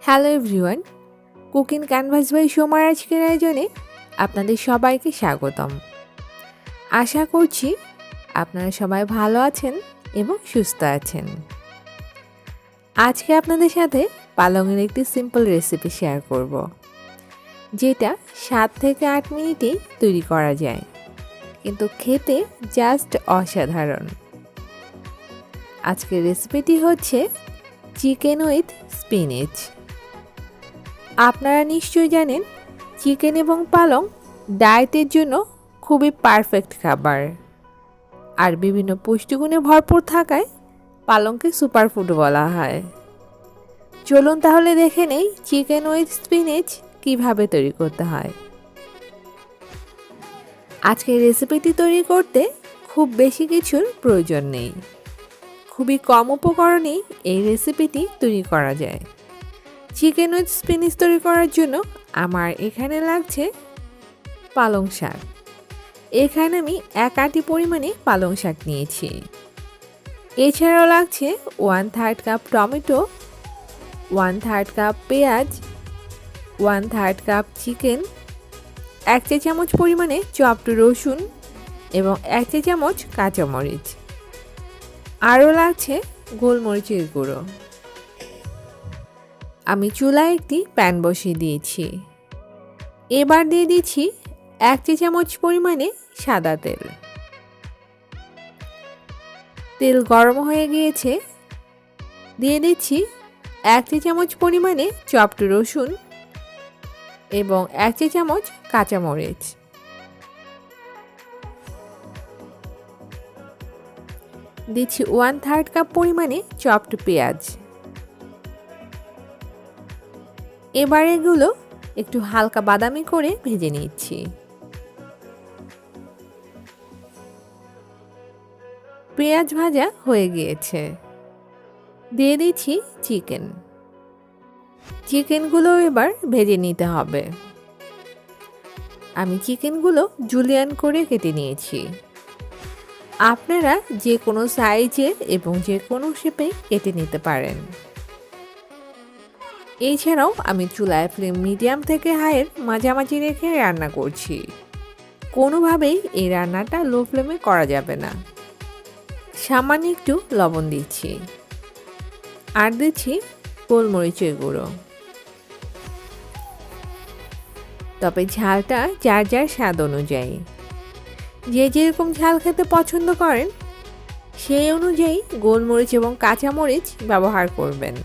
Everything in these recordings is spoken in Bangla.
Hello everyone, cooking canvas by সোমার আজকের আয়োজনে আপনাদের সবাইকে স্বাগতম। আশা করছি আপনারা সবাই ভালো আছেন এবং সুস্থ আছেন। আজকে আপনাদের সাথে পালংয়ের একটি সিম্পল রেসিপি শেয়ার করব, যেটা 7 থেকে 8 মিনিটেই তৈরি করা যায়, কিন্তু খেতে জাস্ট অসাধারণ। আজকের রেসিপিটি হচ্ছে চিকেন উইথ স্পিনেচ। আপনারা নিশ্চয়ই জানেন চিকেন এবং পালং ডায়েটের জন্য খুবই পারফেক্ট খাবার, আর বিভিন্ন পুষ্টিগুণে ভরপুর থাকায় পালংকে সুপারফুড বলা হয়। চলুন তাহলে দেখে নেই চিকেন উইথ স্পিনেচ কীভাবে তৈরি করতে হয়। আজকের রেসিপিটি তৈরি করতে খুব বেশি কিছুর প্রয়োজন নেই, খুবই কম উপকরণেই এই রেসিপিটি তৈরি করা যায়। চিকেন উইথ স্পিনিচ তৈরি করার জন্য আমার এখানে লাগছে পালং শাক। এখানে আমি 1 আটি পরিমাণে পালং শাক নিয়েছি। এছাড়াও লাগছে 1/3 কাপ টমেটো, 1/3 কাপ পেঁয়াজ, 1/3 কাপ চিকেন, 1 চা চামচ পরিমাণে চপড রসুন এবং 1 চা চামচ কাঁচামরিচ। আরও লাগছে গোলমরিচের গুঁড়ো। আমি চুলায় একটি প্যান বসিয়ে দিয়েছি। এবার দিয়ে দিচ্ছি 1 চা চামচ পরিমাণে সাদা তেল। তেল গরম হয়ে গিয়েছে, দিয়ে দিচ্ছি 1 চা চামচ পরিমাণে চপড রসুন এবং 1 চা চামচ কাঁচামরিচ। দিচ্ছি 1/3 কাপ পরিমাণে চপড পেঁয়াজ। এবার এগুলো একটু হালকা বাদামি করে ভেজে নিচ্ছি। পেঁয়াজ ভাজা হয়ে গিয়েছে, দিয়ে দিচ্ছি চিকেনগুলো এবার ভেজে নিতে হবে। আমি চিকেনগুলো জুলিয়ান করে কেটে নিয়েছি। আপনারা যে কোনো সাইজে এবং যে কোনো শেপে কেটে নিতে পারেন। এছাড়াও আমি চুলায় ফ্লেম মিডিয়াম থেকে হাইয়ের মাঝামাঝি রেখে রান্না করছি। কোনোভাবেই এই রান্নাটা লো ফ্লেমে করা যাবে না। সামান্য একটু লবণ দিচ্ছি, আর দিচ্ছি গোলমরিচের গুঁড়ো। তবে ঝালটা যার যার স্বাদ অনুযায়ী, যে যেরকম ঝাল খেতে পছন্দ করেন সেই অনুযায়ী গোলমরিচ এবং কাঁচামরিচ ব্যবহার করবেন।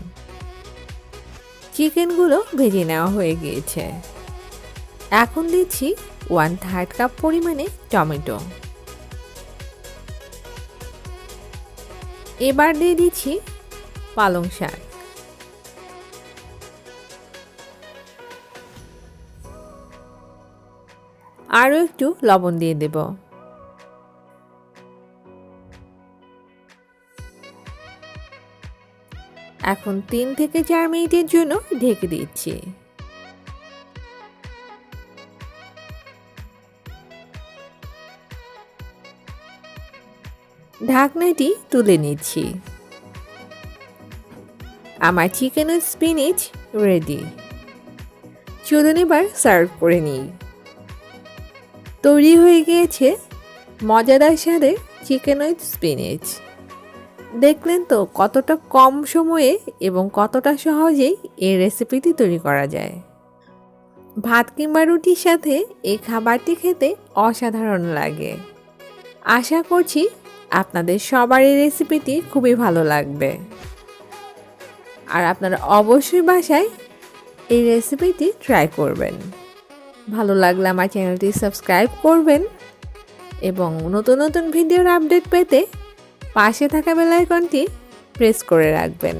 চিকেনগুলো ভেজে নেওয়া হয়ে গিয়েছে। এখন দিচ্ছি 1/3 কাপ পরিমাণে টমেটো। এবার দিয়ে দিচ্ছি পালং শাক। আরও একটু লবণ দিয়ে দেব। এখন 3 থেকে 4 মিনিটের জন্য ঢেকে দিচ্ছি। ঢাকনাটি তুলে নিচ্ছি। আমার চিকেন উইথ স্পিনিচ রেডি। চলুন এবার সার্ভ করে নিই। তৈরি হয়ে গিয়েছে মজাদার স্বাদের চিকেন উইথ স্পিনিচ। দেখলেন তো কতটা কম সময়ে এবং কতটা সহজেই এই রেসিপিটি তৈরি করা যায়। ভাত কিংবা রুটির সাথে এই খাবারটি খেতে অসাধারণ লাগে। আশা করছি আপনাদের সবার এই রেসিপিটি খুবই ভালো লাগবে, আর আপনারা অবশ্যই বাসায় এই রেসিপিটি ট্রাই করবেন। ভালো লাগলে আমার চ্যানেলটি সাবস্ক্রাইব করবেন এবং নতুন নতুন ভিডিওর আপডেট পেতে পাশে থাকা বেল আইকনটি প্রেস করে রাখবেন।